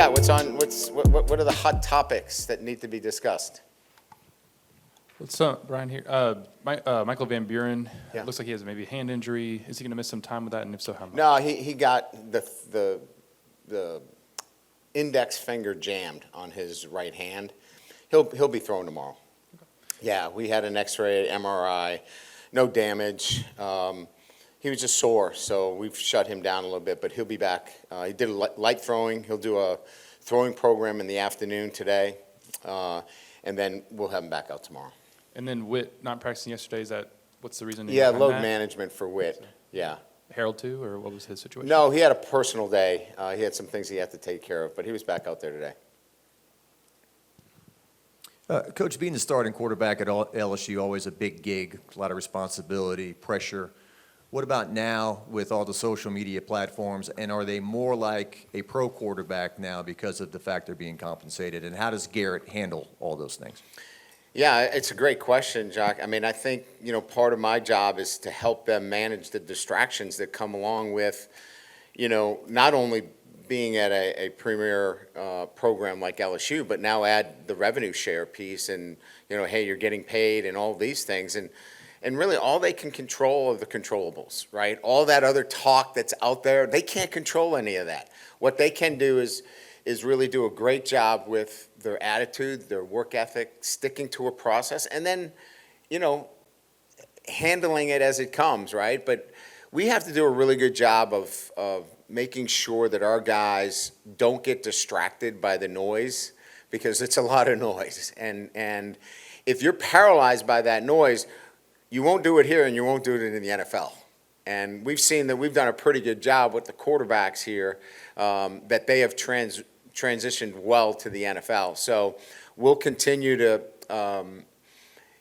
got? What are the hot topics that need to be discussed? What's up, Brian here? Michael Van Buren, Yeah. looks like he has maybe a hand injury. Is he going to miss some time with that, and if so, how much? No, he got the index finger jammed on his right hand. He'll be throwing tomorrow. Yeah, we had an X-ray, MRI, no damage. He was just sore, so we've shut him down a little bit, but he'll be back. He did light throwing. He'll do a throwing program in the afternoon today, and then we'll have him back out tomorrow. And then Witt not practicing yesterday, what's the reason? Yeah, behind load that? management for Witt, yeah. Harold too, or what was his situation? No, he had a personal day. He had some things he had to take care of, but he was back out there today. Coach, being the starting quarterback at LSU, always a big gig, a lot of responsibility, pressure. What about now with all the social media platforms, and are they more like a pro quarterback now because of the fact they're being compensated? And how does Garrett handle all those things? Yeah, it's a great question, Jock. I mean, I think, part of my job is to help them manage the distractions that come along with, not only being at a premier program like LSU, but now add the revenue share piece and, hey, you're getting paid and all these things. And really all they can control are the controllables, right? All that other talk that's out there, they can't control any of that. What they can do is really do a great job with their attitude, their work ethic, sticking to a process, and then, handling it as it comes, right? But we have to do a really good job of making sure that our guys don't get distracted by the noise, because it's a lot of noise. And if you're paralyzed by that noise, you won't do it here and you won't do it in the NFL. And we've seen that we've done a pretty good job with the quarterbacks here, that they have transitioned well to the NFL. So we'll continue to,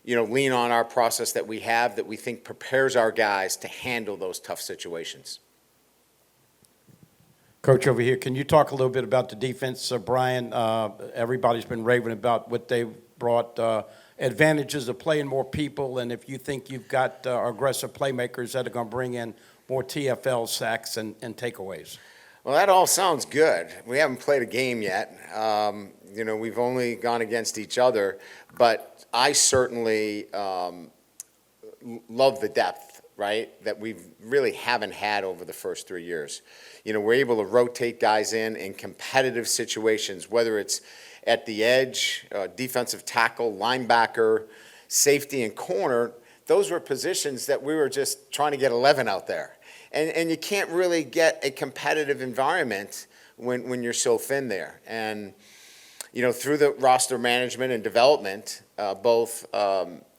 lean on our process that we have that we think prepares our guys to handle those tough situations. Coach, over here, can you talk a little bit about the defense, Brian? Everybody's been raving about what they brought, advantages of playing more people, and if you think you've got aggressive playmakers that are going to bring in more TFL sacks and takeaways. Well, that all sounds good. We haven't played a game yet. We've only gone against each other, but I certainly love the depth, right, that we really haven't had over the first 3 years. We're able to rotate guys in competitive situations, whether it's at the edge, defensive tackle, linebacker, safety, and corner. Those were positions that we were just trying to get 11 out there. And you can't really get a competitive environment when you're so thin there. And, through the roster management and development, both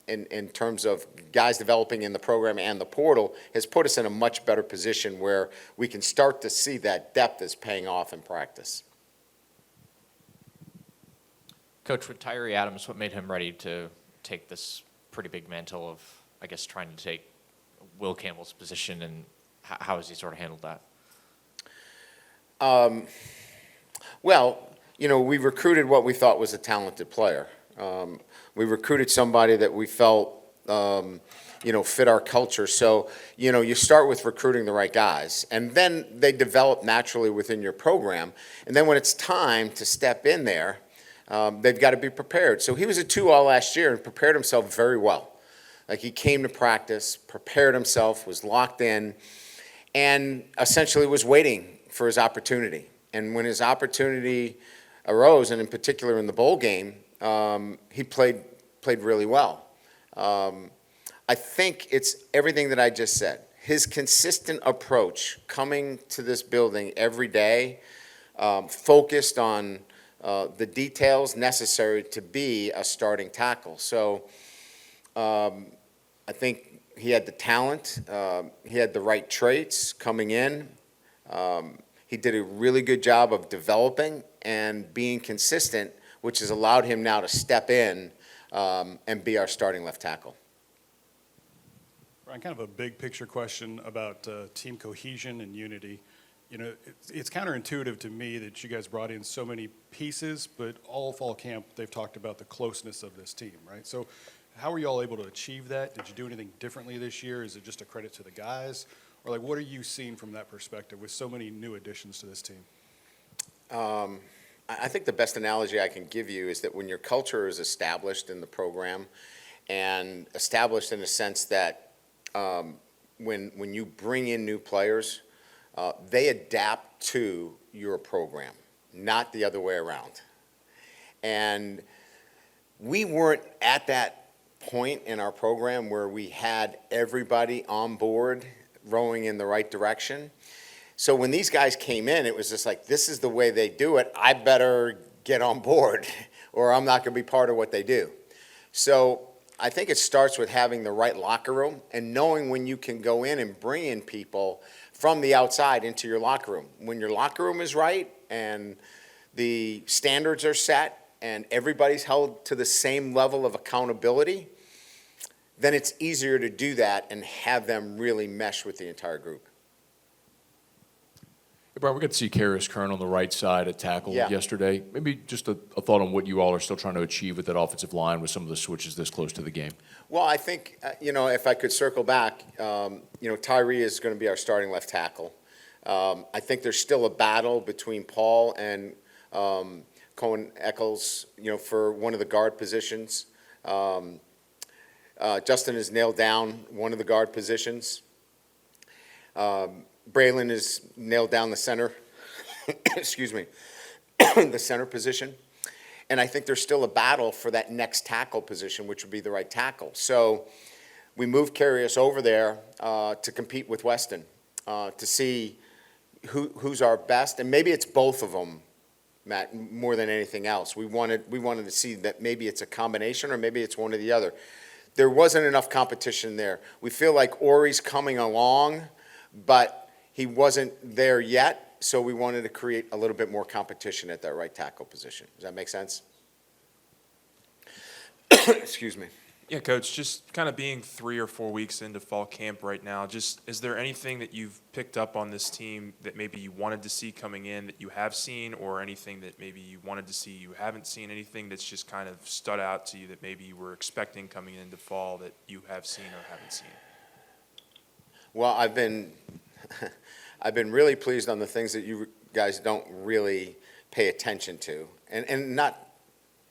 in terms of guys developing in the program and the portal, has put us in a much better position where we can start to see that depth is paying off in practice. Coach, with Tyree Adams, what made him ready to take this pretty big mantle of, I guess, trying to take Will Campbell's position, and how has he sort of handled that? Well, we recruited what we thought was a talented player. We recruited somebody that we felt, fit our culture. So, you start with recruiting the right guys, and then they develop naturally within your program. And then when it's time to step in there, they've got to be prepared. So he was a 2-all last year and prepared himself very well. Like, he came to practice, prepared himself, was locked in, and essentially was waiting for his opportunity. And when his opportunity arose, and in particular in the bowl game, he played really well. I think it's everything that I just said. His consistent approach, coming to this building every day, focused on the details necessary to be a starting tackle. So I think he had the talent, he had the right traits coming in. He did a really good job of developing and being consistent, which has allowed him now to step in and be our starting left tackle. Brian, kind of a big picture question about team cohesion and unity. It's counterintuitive to me that you guys brought in so many pieces, but all fall camp, they've talked about the closeness of this team, right? So how are you all able to achieve that? Did you do anything differently this year? Is it just a credit to the guys? Or what are you seeing from that perspective with so many new additions to this team? I think the best analogy I can give you is that when your culture is established in the program, and established in the sense that when you bring in new players, they adapt to your program, not the other way around. And we weren't at that point in our program where we had everybody on board rowing in the right direction. So when these guys came in, it was just like, this is the way they do it. I better get on board or I'm not going to be part of what they do. So I think it starts with having the right locker room and knowing when you can go in and bring in people from the outside into your locker room. When your locker room is right and the standards are set and everybody's held to the same level of accountability, then it's easier to do that and have them really mesh with the entire group. Hey, Brian, we got to see Karis Kern on the right side at tackle Yeah. yesterday. Maybe just a thought on what you all are still trying to achieve with that offensive line with some of the switches this close to the game. Well, I think, if I could circle back, Tyree is going to be our starting left tackle. I think there's still a battle between Paul and Cohen Eccles, for one of the guard positions. Justin has nailed down one of the guard positions. Braylon has nailed down the center, excuse me, the center position. And I think there's still a battle for that next tackle position, which would be the right tackle. So we moved Karius over there to compete with Weston, to see who's our best. And maybe it's both of them, Matt, more than anything else. We wanted to see that maybe it's a combination or maybe it's one or the other. There wasn't enough competition there. We feel like Ori's coming along, but he wasn't there yet, so we wanted to create a little bit more competition at that right tackle position. Does that make sense? Excuse me. Yeah, Coach, just kind of being 3 or 4 weeks into fall camp right now, just is there anything that you've picked up on this team that maybe you wanted to see coming in that you have seen, or anything that maybe you wanted to see you haven't seen, anything that's just kind of stood out to you that maybe you were expecting coming into fall that you have seen or haven't seen? Well, I've been really pleased on the things that you guys don't really pay attention to, and not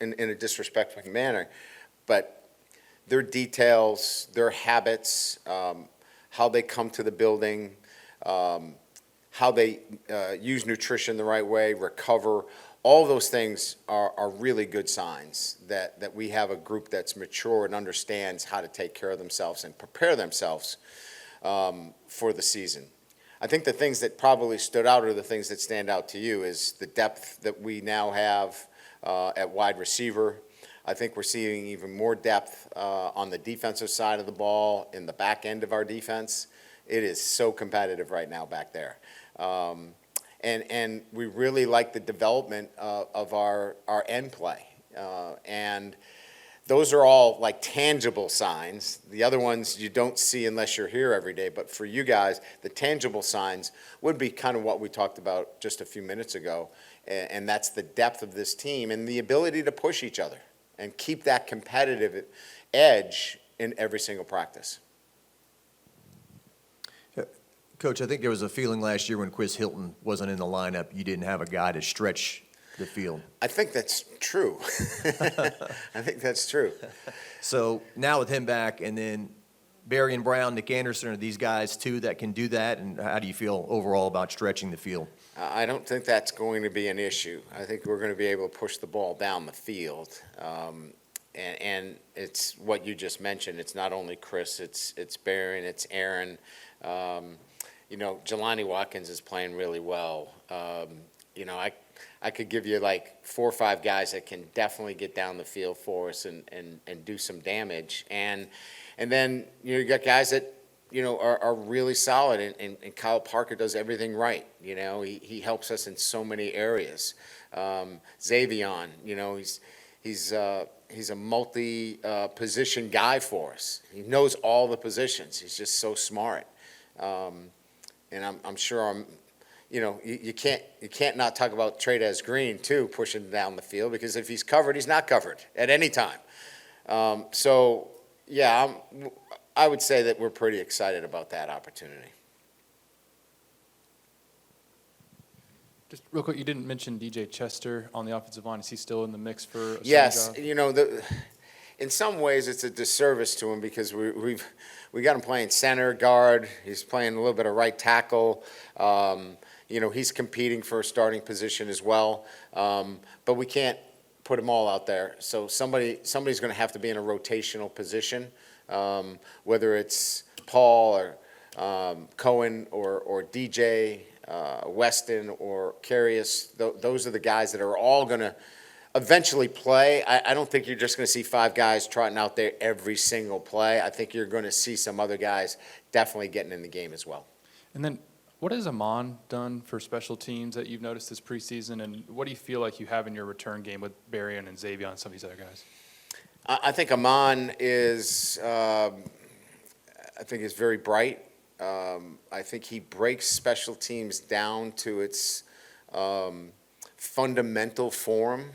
in a disrespectful manner, but their details, their habits, how they come to the building, how they use nutrition the right way, recover. All those things are really good signs that we have a group that's mature and understands how to take care of themselves and prepare themselves for the season. I think the things that probably stood out, or the things that stand out to you, is the depth that we now have at wide receiver. I think we're seeing even more depth on the defensive side of the ball, in the back end of our defense. It is so competitive right now back there. And we really like the development of our end play. And those are all like tangible signs. The other ones you don't see unless you're here every day. But for you guys, the tangible signs would be kind of what we talked about just a few minutes ago. And that's the depth of this team and the ability to push each other and keep that competitive edge in every single practice. Coach, I think there was a feeling last year when Quis Hilton wasn't in the lineup, you didn't have a guy to stretch the field. I think that's true. I think that's true. So now with him back, and then Barry and Brown, Nick Anderson, are these guys too that can do that? And how do you feel overall about stretching the field? I don't think that's going to be an issue. I think we're going to be able to push the ball down the field. And it's what you just mentioned. It's not only Chris, it's Barry and it's Aaron. Jelani Watkins is playing really well. I could give you like 4 or 5 guys that can definitely get down the field for us and do some damage. And then you got guys that are really solid, and Kyle Parker does everything right. He helps us in so many areas. Xavion, he's a multi-position guy for us. He knows all the positions. He's just so smart. And I'm sure you can't not talk about Tradez Green too, pushing down the field, because if he's covered, he's not covered at any time. I would say that we're pretty excited about that opportunity. Just real quick, you didn't mention DJ Chester on the offensive line. Is he still in the mix for a starting Yes, job? you know, in some ways, it's a disservice to him because we got him playing center, guard. He's playing a little bit of right tackle. You know, he's competing for a starting position as well. But we can't put them all out there. So somebody's going to have to be in a rotational position, whether it's Paul or Cohen or DJ, Weston or Carius. Those are the guys that are all going to eventually play. I don't think you're just going to see 5 guys trotting out there every single play. I think you're going to see some other guys definitely getting in the game as well. And then what has Amon done for special teams that you've noticed this preseason, and what do you feel like you have in your return game with Berrien and Xavier and some of these other guys? I think Amon is, I think is very bright. I think he breaks special teams down to its fundamental form.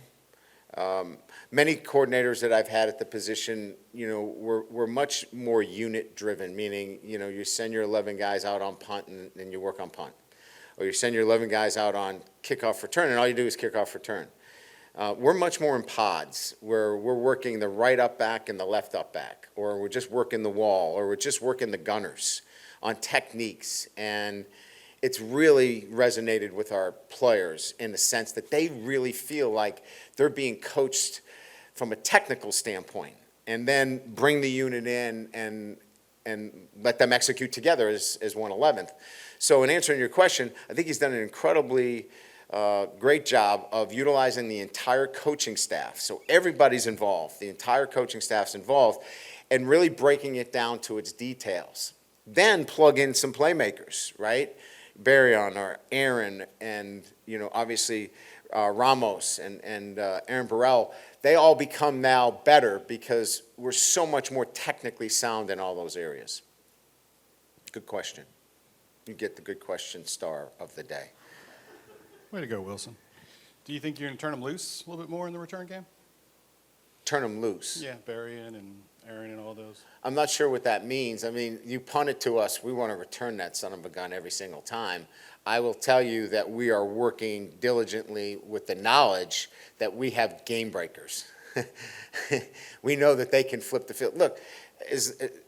Many coordinators that I've had at the position, you know, were much more unit-driven, meaning, you know, you send your 11 guys out on punt and you work on punt. Or you send your 11 guys out on kickoff return and all you do is kickoff return. We're much more in pods, where we're working the right up back and the left up back, or we're just working the wall, or we're just working the gunners on techniques. And it's really resonated with our players in the sense that they really feel like they're being coached from a technical standpoint, and then bring the unit in and let them execute together as 1/11th. So in answering your question, I think he's done an incredibly great job of utilizing the entire coaching staff. So everybody's involved, the entire coaching staff's involved, and really breaking it down to its details. Then plug in some playmakers, right? Berrien or Aaron and, you know, obviously Ramos and Aaron Burrell, they all become now better because we're so much more technically sound in all those areas. Good question. You get the good question star of the day. Way to go, Wilson. Do you think you're going to turn them loose a little bit more in the return game? Turn them loose. Yeah, Berrien and Aaron and all those. I'm not sure what that means. I mean, you punt it to us, we want to return that son of a gun every single time. I will tell you that we are working diligently with the knowledge that we have game breakers. We know that they can flip the field. Look,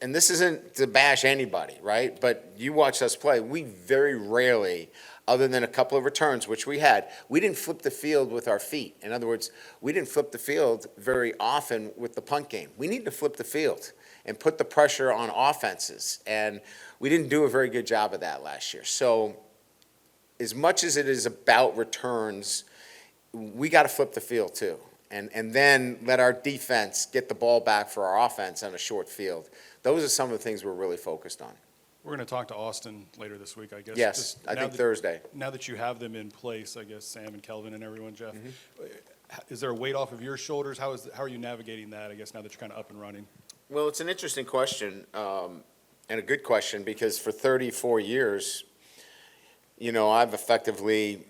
and this isn't to bash anybody, right? But you watch us play, we very rarely, other than a couple of returns, which we had, we didn't flip the field with our feet. In other words, we didn't flip the field very often with the punt game. We need to flip the field and put the pressure on offenses. And we didn't do a very good job of that last year. So as much as it is about returns, we got to flip the field too. And then let our defense get the ball back for our offense on a short field. Those are some of the things we're really focused on. We're going to talk to Austin later this week, I guess. Yes, Just I now think that- Thursday. Now that you have them in place, I guess, Sam and Kelvin and everyone, Jeff, is there a weight off of your shoulders? How are you navigating that, I guess, now that you're kind of up and running? Well, it's an interesting question, and a good question, because for 34 years, you know, I've effectively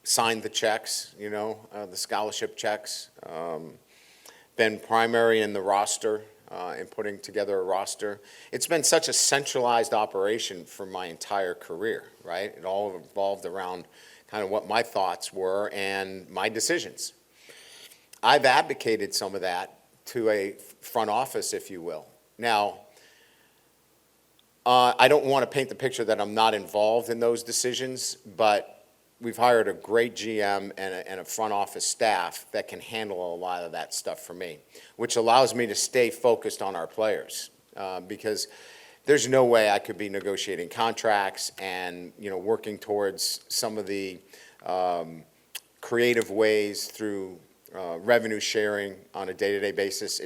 signed the checks, you know, the scholarship checks, been primary in the roster, in putting together a roster. It's been such a centralized operation for my entire career, right? It all revolved around kind of what my thoughts were and my decisions. I've abdicated some of that to a front office, if you will. Now, I don't want to paint the picture that I'm not involved in those decisions, but we've hired a great GM and a front office staff that can handle a lot of that stuff for me, which allows me to stay focused on our players, because there's no way I could be negotiating contracts and, you know, working towards some of the creative ways through revenue sharing on a day-to-day basis.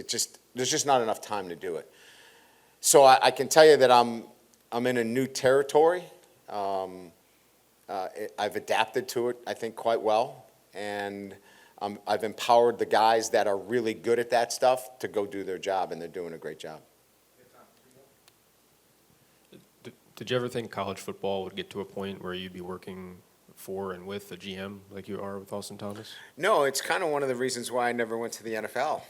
There's just not enough time to do it. So I can tell you that I'm in a new territory. I've adapted to it, I think, quite well, and I've empowered the guys that are really good at that stuff to go do their job, and they're doing a great job. Did you ever think college football would get to a point where you'd be working for and with a GM like you are with Austin Thomas? No, it's kind of one of the reasons why I never went to the NFL.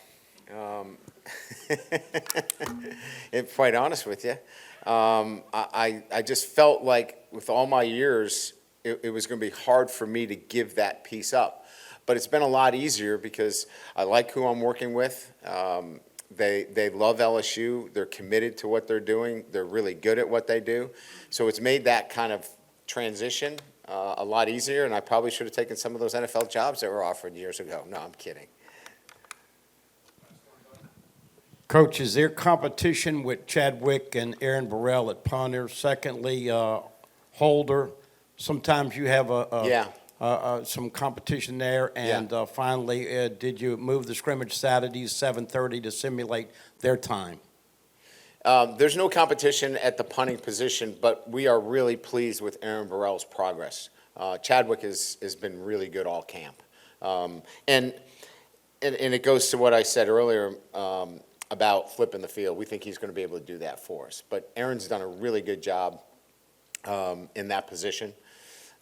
If quite honest with you, I just felt like with all my years it was going to be hard for me to give that piece up. But it's been a lot easier because I like who I'm working with. They love LSU. They're committed to what they're doing. They're really good at what they do. So it's made that kind of transition a lot easier, and I probably should have taken some of those NFL jobs that were offered years ago. No, I'm kidding. Coach, is there competition with Chadwick and Aaron Burrell at punter? Secondly, Holder, sometimes you have some competition there. And finally, did you move the scrimmage Saturdays 7:30 to simulate their time? There's no competition at the punting position, but we are really pleased with Aaron Burrell's progress. Chadwick has been really good all camp. And it goes to what I said earlier about flipping the field. We think he's going to be able to do that for us. But Aaron's done a really good job in that position.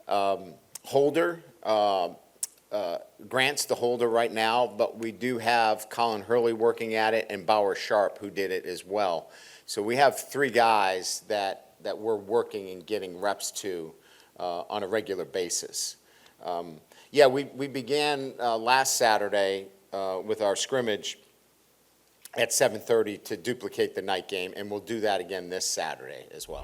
Holder, Grant's the holder right now, but we do have Colin Hurley working at it and Bauer Sharp who did it as well. So we have three guys that we're working and getting reps to on a regular basis. We began last Saturday with our scrimmage at 7:30 to duplicate the night game, and we'll do that again this Saturday as well.